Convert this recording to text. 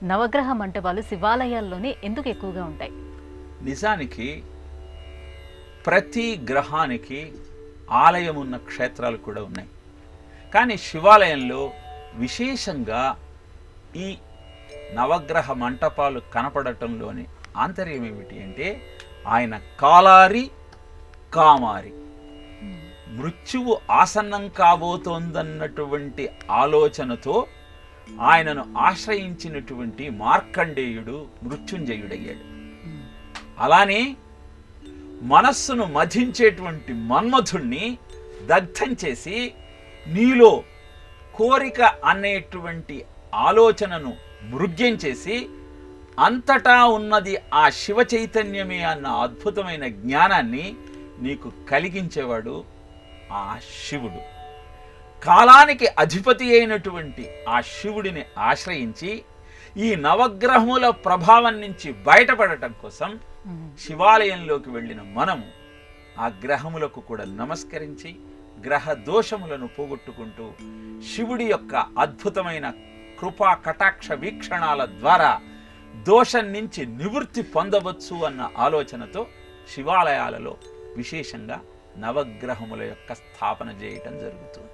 నవగ్రహ మంటపాలు శివాలయాల్లోనే ఎందుకు ఎక్కువగా ఉంటాయి? నిజానికి ప్రతి గ్రహానికి ఆలయం ఉన్న క్షేత్రాలు కూడా ఉన్నాయి. కానీ శివాలయంలో విశేషంగా ఈ నవగ్రహ మంటపాలు కనపడటంలోని ఆంతర్యం ఏమిటి అంటే, ఆయన కాలారి కామారి, మృత్యువు ఆసన్నం కాబోతోందన్నటువంటి ఆలోచనతో ఆయనను ఆశ్రయించినటువంటి మార్కండేయుడు మృత్యుంజయుడయ్యాడు. అలానే మనస్సును మధించేటువంటి మన్మధుణ్ణి దగ్ధం చేసి నీలో కోరిక అనేటువంటి ఆలోచనను మృగ్యం చేసి అంతటా ఉన్నది ఆ శివ చైతన్యమే అన్న అద్భుతమైన జ్ఞానాన్ని నీకు కలిగించేవాడు ఆ శివుడు. కాలానికి అధిపతి అయినటువంటి ఆ శివుడిని ఆశ్రయించి ఈ నవగ్రహముల ప్రభావం నుంచి బయటపడటం కోసం శివాలయంలోకి వెళ్ళిన మనము ఆ గ్రహములకు కూడా నమస్కరించి గ్రహ దోషములను పోగొట్టుకుంటూ శివుడి యొక్క అద్భుతమైన కృపా కటాక్ష వీక్షణాల ద్వారా దోషం నుంచి నివృత్తి పొందవచ్చు అన్న ఆలోచనతో శివాలయాలలో విశేషంగా నవగ్రహముల యొక్క స్థాపన చేయటం జరుగుతుంది.